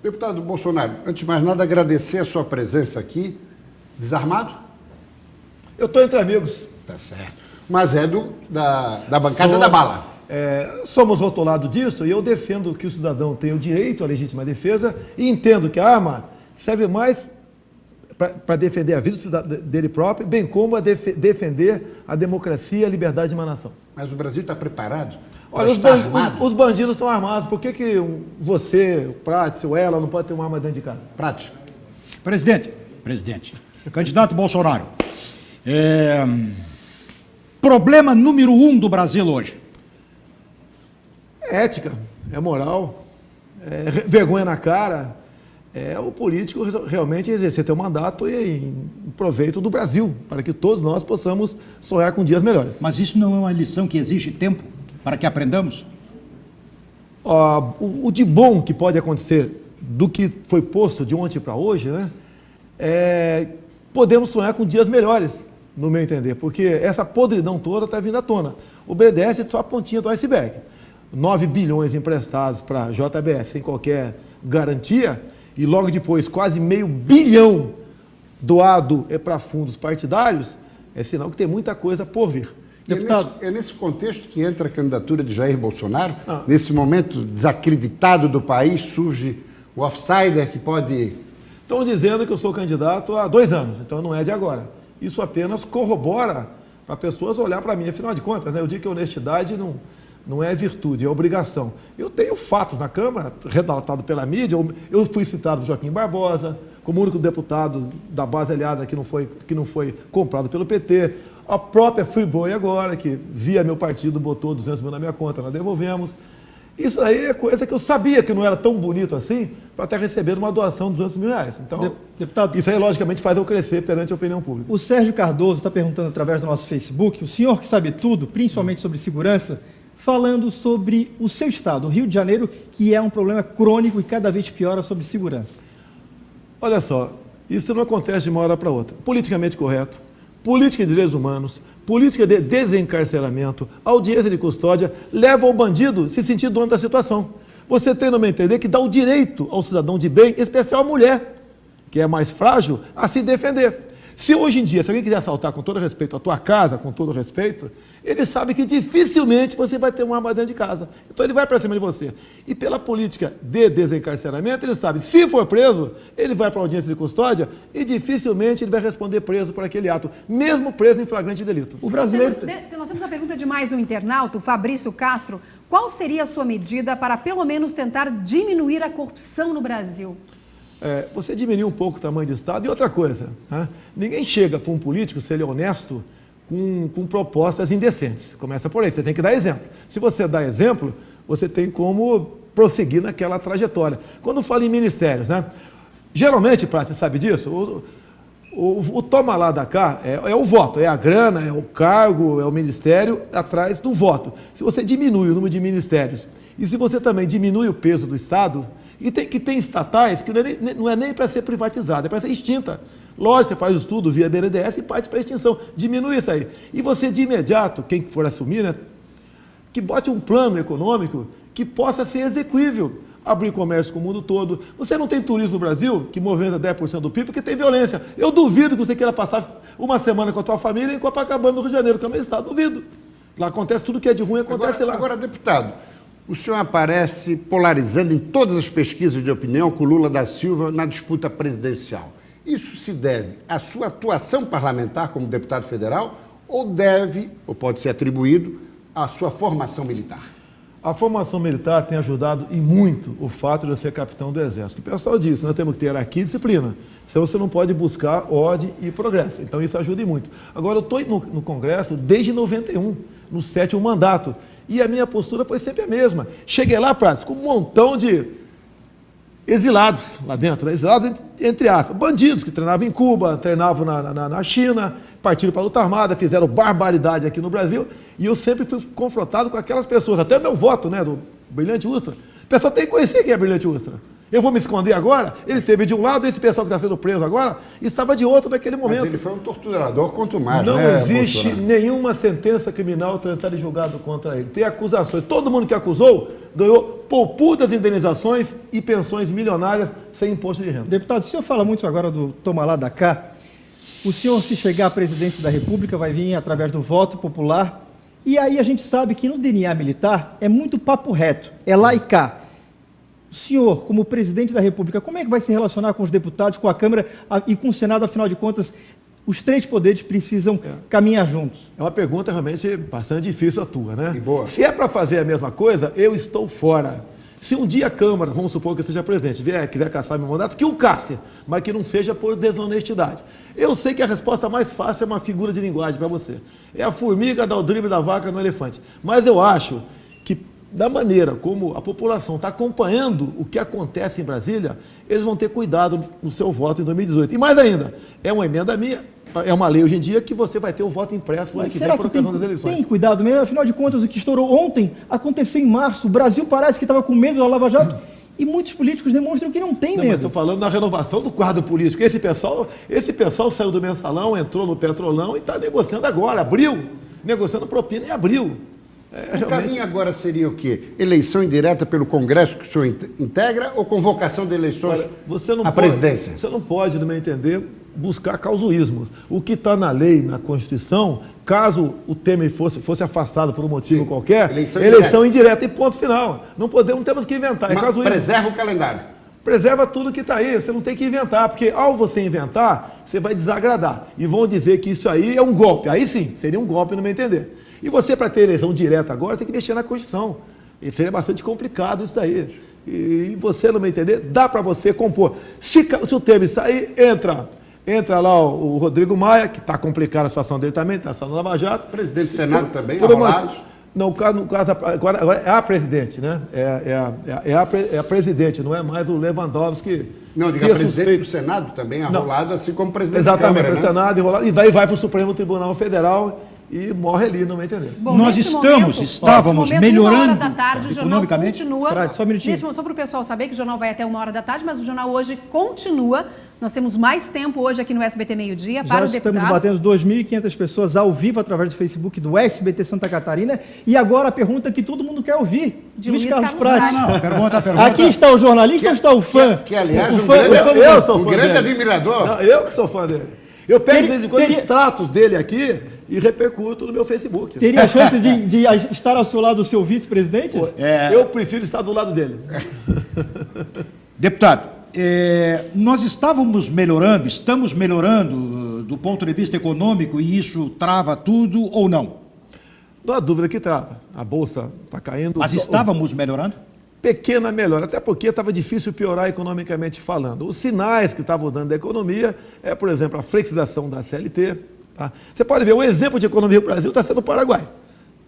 Deputado Bolsonaro, antes de mais nada, agradecer a sua presença aqui. Desarmado? Eu estou entre amigos. Tá certo. Mas é da bancada da bala. Somos rotulados disso e eu defendo que o cidadão tem o direito à legítima defesa e entendo que a arma serve mais para defender a vida dele próprio, bem como a defender a democracia e a liberdade de uma nação. Mas o Brasil está preparado? Olha, os bandidos estão armados. Por que você, o Prates, o Ela, não pode ter uma arma dentro de casa? Prates. Presidente, candidato Bolsonaro, problema número 1 do Brasil hoje. É ética, é moral, é vergonha na cara, é o político realmente exercer seu mandato em proveito do Brasil, para que todos nós possamos sonhar com dias melhores. Mas isso não é uma lição que exige tempo para que aprendamos? O de bom que pode acontecer do que foi posto de ontem para hoje, né, podemos sonhar com dias melhores, no meu entender, porque essa podridão toda está vindo à tona. O BNDES é só a pontinha do iceberg. 9 bilhões emprestados para a JBS sem qualquer garantia e logo depois quase meio bilhão doado para fundos partidários, é sinal que tem muita coisa por vir. Deputado, é nesse contexto que entra a candidatura de Jair Bolsonaro? Nesse momento desacreditado do país, surge o outsider que pode... Estão dizendo que eu sou candidato há 2 anos, então não é de agora. Isso apenas corrobora para pessoas olhar para mim. Afinal de contas, né, eu digo que honestidade não é virtude, é obrigação. Eu tenho fatos na Câmara, relatado pela mídia. Eu fui citado por Joaquim Barbosa, como o único deputado da base aliada que não foi comprado pelo PT. A própria Friboi agora, que via meu partido, botou 200 mil na minha conta, nós devolvemos. Isso aí é coisa que eu sabia que não era tão bonito assim, para até receber uma doação de 200 mil reais. Então, deputado, isso aí, logicamente, faz eu crescer perante a opinião pública. O Sérgio Cardoso está perguntando através do nosso Facebook, o senhor que sabe tudo, principalmente sobre segurança, falando sobre o seu estado, o Rio de Janeiro, que é um problema crônico e cada vez piora sobre segurança. Olha só, isso não acontece de uma hora para outra. Politicamente correto, política de direitos humanos, política de desencarceramento, audiência de custódia, leva o bandido a se sentir dono da situação. Você tem, no meu entender, que dá o direito ao cidadão de bem, em especial à mulher, que é mais frágil, a se defender. Se hoje em dia, se alguém quiser assaltar com todo respeito a tua casa, com todo respeito, ele sabe que dificilmente você vai ter uma arma dentro de casa. Então ele vai para cima de você. E pela política de desencarceramento, ele sabe, se for preso, ele vai para a audiência de custódia e dificilmente ele vai responder preso por aquele ato, mesmo preso em flagrante delito. O brasileiro... Nós temos a pergunta de mais um internauta, o Fabrício Castro. Qual seria a sua medida para, pelo menos, tentar diminuir a corrupção no Brasil? Você diminuir um pouco o tamanho do Estado. E outra coisa, né? Ninguém chega para um político, se ele é honesto, com propostas indecentes. Começa por aí, você tem que dar exemplo. Se você dá exemplo, você tem como prosseguir naquela trajetória. Quando fala em ministérios, né? Geralmente, você sabe disso, o toma lá da cá é o voto, é a grana, é o cargo, é o ministério atrás do voto. Se você diminui o número de ministérios e se você também diminui o peso do Estado, e tem estatais que não é nem para ser privatizada, é para ser extinta. Lógico, você faz o estudo via BNDES e parte para a extinção. Diminui isso aí. E você, de imediato, quem for assumir, né, que bote um plano econômico que possa ser execuível. Abrir comércio com o mundo todo. Você não tem turismo no Brasil, que movimenta 10% do PIB, porque tem violência. Eu duvido que você queira passar uma semana com a tua família em Copacabana, no Rio de Janeiro, que é o meu estado. Duvido. Lá acontece tudo que é de ruim, acontece lá. Agora, deputado, o senhor aparece polarizando em todas as pesquisas de opinião com Lula da Silva na disputa presidencial. Isso se deve à sua atuação parlamentar como deputado federal ou pode ser atribuído à sua formação militar? A formação militar tem ajudado e muito o fato de eu ser capitão do Exército. O pessoal diz, nós temos que ter aqui disciplina, senão você não pode buscar ordem e progresso. Então isso ajuda e muito. Agora eu estou no Congresso desde 91, no 7º mandato. E a minha postura foi sempre a mesma. Cheguei lá, Prates, com um montão de exilados lá dentro, né? Exilados entre aspas, bandidos que treinavam em Cuba, treinavam na China, partiram para a luta armada, fizeram barbaridade aqui no Brasil, e eu sempre fui confrontado com aquelas pessoas, até o meu voto, né, do Brilhante Ustra. O pessoal tem que conhecer quem é Brilhante Ustra. Eu vou me esconder agora? Ele teve de um lado, esse pessoal que está sendo preso agora estava de outro naquele Mas momento. ele foi um torturador quanto mais, Não né, existe Bolsonaro? nenhuma sentença criminal tratada e julgado contra ele. Tem acusações. Todo mundo que acusou ganhou poupudas indenizações e pensões milionárias sem imposto de renda. Deputado, o senhor fala muito agora do toma lá da cá. O senhor, se chegar à presidência da República, vai vir através do voto popular. E aí a gente sabe que no DNA militar é muito papo reto, é lá e cá. O senhor, como presidente da República, como é que vai se relacionar com os deputados, com a Câmara e com o Senado? Afinal de contas, os três poderes precisam caminhar juntos. É uma pergunta realmente bastante difícil a tua, né? E boa. Se é para fazer a mesma coisa, eu estou fora. Se um dia a Câmara, vamos supor que eu seja presidente, quiser caçar meu mandato, que o casse, mas que não seja por desonestidade. Eu sei que a resposta mais fácil é uma figura de linguagem para você. É a formiga dar o drible da vaca no elefante. Mas eu acho que, da maneira como a população está acompanhando o que acontece em Brasília, eles vão ter cuidado no seu voto em 2018. E mais ainda, é uma emenda minha, é uma lei hoje em dia que você vai ter o voto impresso no ano Mas que vem será por que ocasião das eleições. tem cuidado mesmo? Afinal de contas, o que estourou ontem aconteceu em março. O Brasil parece que estava com medo da Lava Jato e muitos políticos demonstram que não tem Não, mas medo. estou falando na renovação do quadro político. Esse pessoal saiu do mensalão, entrou no petrolão e está negociando agora, abril, negociando propina em abril. O caminho agora seria o quê? Eleição indireta pelo Congresso que o senhor integra ou convocação de eleições à presidência? Você não pode, no meu entender, buscar causuísmo. O que está na lei, na Constituição, caso o Temer fosse afastado por um motivo qualquer, eleição indireta e ponto final. Não temos que inventar, é Mas causuísmo. preserva o calendário. Preserva tudo que está aí, você não tem que inventar, porque ao você inventar, você vai desagradar. E vão dizer que isso aí é um golpe. Aí sim, seria um golpe, no meu entender. E você, para ter eleição direta agora, tem que mexer na Constituição. E seria bastante complicado isso daí. E você, no meu entender, dá para você compor. Se o Temer sair, entra lá o Rodrigo Maia, que está complicada a situação dele também, está saindo no Lava Jato. Presidente do Senado também, por uma- arrolado. Não, no caso, agora é a presidente, né? É a presidente, não é mais o Lewandowski. Não, diga presidente do Senado também, arrolado, assim como presidente da Exatamente, Câmara, para o Senado enrolado, e vai para o Supremo Tribunal Federal e morre ali, não me entender. Bom, Nós nesse estávamos momento, melhorando 1h da tarde, o jornal economicamente. continua. Frade, só um minutinho. Só para o pessoal saber que o jornal vai até 1h da tarde, mas o jornal hoje continua. Nós temos mais tempo hoje aqui no SBT Meio-Dia para Já o deputado. estamos batendo 2.500 pessoas ao vivo através do Facebook do SBT Santa Catarina. E agora a pergunta que todo mundo quer ouvir. De Luiz Luiz Carlos Carlos Prati. Prati. Não, pergunta. Aqui está o jornalista ou está o fã? Que, aliás, O um fã- grande, o fã- eu sou um fã grande dele. admirador. Não, eu que sou fã dele. Eu pego de vez em quando Teria- extratos dele aqui e repercuto no meu Facebook. Teria a chance de estar ao seu lado o seu vice-presidente? Eu prefiro estar do lado dele. Deputado, nós estamos melhorando do ponto de vista econômico e isso trava tudo ou não? Não há dúvida que trava. A Bolsa está caindo. Mas estávamos melhorando? Pequena melhora, até porque estava difícil piorar economicamente falando. Os sinais que estavam dando da economia é, por exemplo, a flexibilização da CLT. Tá? Você pode ver, o exemplo de economia do Brasil está sendo o Paraguai.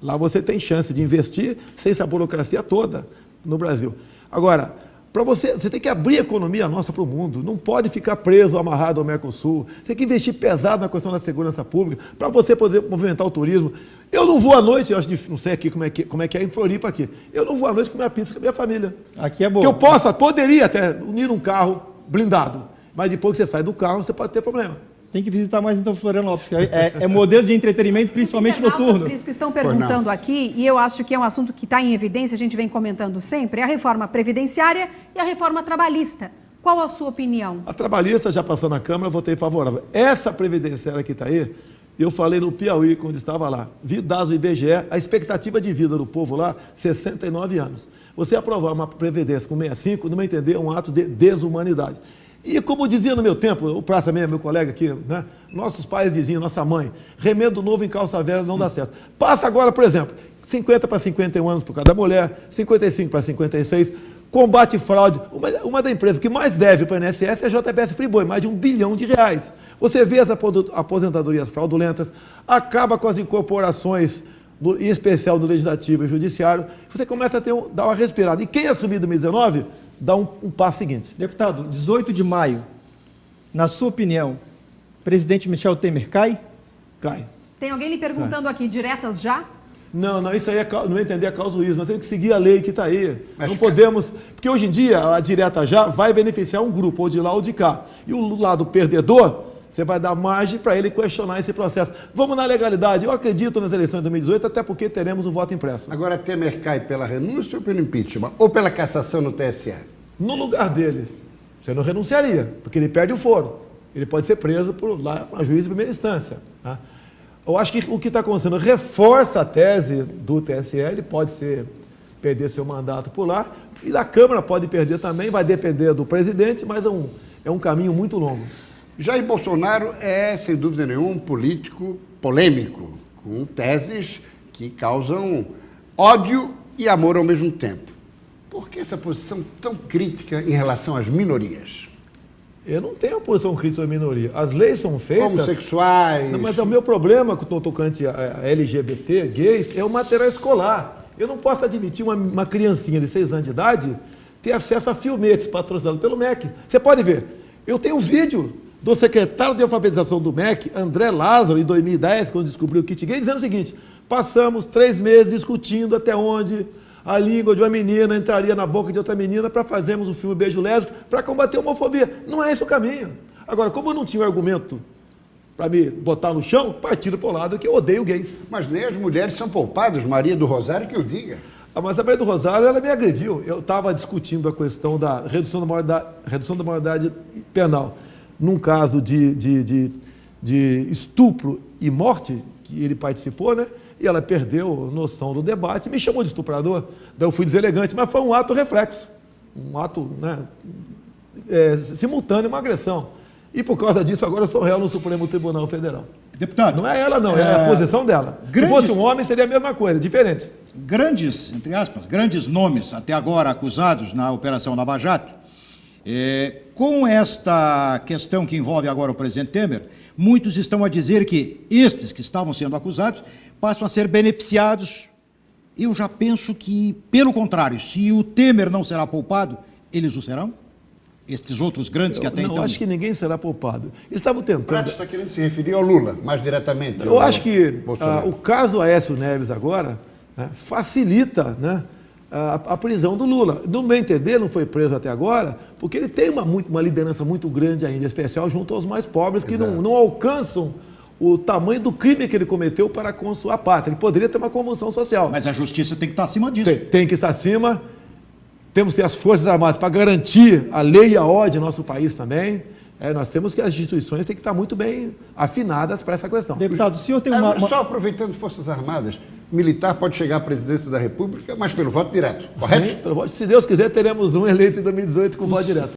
Lá você tem chance de investir sem essa burocracia toda no Brasil. Agora, para você tem que abrir a economia nossa para o mundo, não pode ficar preso, amarrado ao Mercosul, tem que investir pesado na questão da segurança pública, para você poder movimentar o turismo. Eu não vou à noite, eu acho difícil, não sei aqui como é que é em Floripa aqui, eu não vou à noite comer pizza com a minha família. Aqui é bom. Que eu poderia até unir um carro blindado, mas depois que você sai do carro, você pode ter problema. Tem que visitar mais então Florianópolis. É modelo de entretenimento, principalmente Os internautas, noturno. por isso que estão perguntando aqui, e eu acho que é um assunto que está em evidência, a gente vem comentando sempre, é a reforma previdenciária e a reforma trabalhista. Qual a sua opinião? A trabalhista já passou na Câmara, eu votei favorável. Essa previdenciária que está aí, eu falei no Piauí, quando estava lá, vi dados do IBGE, a expectativa de vida do povo lá, 69 anos. Você aprovar uma previdência com 65, no meu entender, é um ato de desumanidade. E como dizia no meu tempo, o Praça também é meu colega aqui, né? Nossos pais diziam, nossa mãe, remendo novo em calça velha não dá certo. Passa agora, por exemplo, 50 para 51 anos por cada mulher, 55 para 56, combate fraude. Uma das empresas que mais deve para a INSS é a JBS Friboi, mais de R$1 bilhão. Você vê as aposentadorias fraudulentas, acaba com as incorporações, em especial do Legislativo e Judiciário, você começa a dar uma respirada. E quem assumir 2019, dá um passo seguinte. Deputado, 18 de maio, na sua opinião, presidente Michel Temer cai? Cai. Tem alguém lhe perguntando aqui, diretas já? Não, isso aí não é entender a causuísmo. Nós temos que seguir a lei que está aí. Mas não podemos. Porque hoje em dia, a direta já vai beneficiar um grupo, ou de lá ou de cá. E o lado perdedor, você vai dar margem para ele questionar esse processo. Vamos na legalidade. Eu acredito nas eleições de 2018, até porque teremos um voto impresso. Agora, Temer cai pela renúncia ou pelo impeachment? Ou pela cassação no TSE? No lugar dele, você não renunciaria, porque ele perde o foro. Ele pode ser preso por lá, uma juiz de primeira instância. Tá? Eu acho que o que está acontecendo reforça a tese do TSE, ele pode perder seu mandato por lá, e da Câmara pode perder também, vai depender do presidente, mas é um caminho muito longo. Jair Bolsonaro é, sem dúvida nenhuma, um político polêmico, com teses que causam ódio e amor ao mesmo tempo. Por que essa posição tão crítica em relação às minorias? Eu não tenho posição crítica à minoria. As leis são feitas... Homossexuais... Não, mas o meu problema com o tocante a LGBT, gays, é o material escolar. Eu não posso admitir uma criancinha de 6 anos de idade ter acesso a filmetes patrocinados pelo MEC. Você pode ver. Eu tenho um vídeo do secretário de alfabetização do MEC, André Lázaro, em 2010, quando descobriu o kit gay, dizendo o seguinte: passamos 3 meses discutindo até onde a língua de uma menina entraria na boca de outra menina para fazermos um filme beijo lésbico para combater a homofobia. Não é esse o caminho. Agora, como eu não tinha um argumento para me botar no chão, partiram para o lado que eu odeio gays. Mas nem as mulheres são poupadas, Maria do Rosário que o diga. Mas a Maria do Rosário, ela me agrediu. Eu estava discutindo a questão da redução da maioridade penal. Num caso de estupro e morte, que ele participou, né? E ela perdeu noção do debate, me chamou de estuprador. Daí eu fui deselegante, mas foi um ato reflexo. Um ato, né, simultâneo, uma agressão. E por causa disso, agora eu sou réu no Supremo Tribunal Federal. Deputado... Não é ela, não, é a posição dela. Se fosse um homem, seria a mesma coisa, diferente. Grandes, entre aspas, grandes nomes até agora acusados na Operação Lava Jato, com esta questão que envolve agora o presidente Temer, muitos estão a dizer que estes que estavam sendo acusados passam a ser beneficiados. Eu já penso que, pelo contrário, se o Temer não será poupado, eles o serão? Estes outros grandes que até então... Não, acho que ninguém será poupado. Estavam tentando... Prato está querendo se referir ao Lula, mais diretamente. Eu acho que o o caso Aécio Neves agora, né, facilita, né, a prisão do Lula. No meu entender, não foi preso até agora, porque ele tem uma liderança muito grande ainda, especial junto aos mais pobres, que não alcançam o tamanho do crime que ele cometeu para com a pátria. Ele poderia ter uma convulsão social. Mas a justiça tem que estar acima disso. Tem que estar acima. Temos que ter as Forças Armadas para garantir a lei e a ordem no nosso país também. Nós temos que as instituições têm que estar muito bem afinadas para essa questão. Deputado, o senhor tem uma... Só aproveitando Forças Armadas, militar pode chegar à presidência da República, mas pelo voto direto, correto? Sim, pelo voto. Se Deus quiser, teremos um eleito em 2018 com voto direto.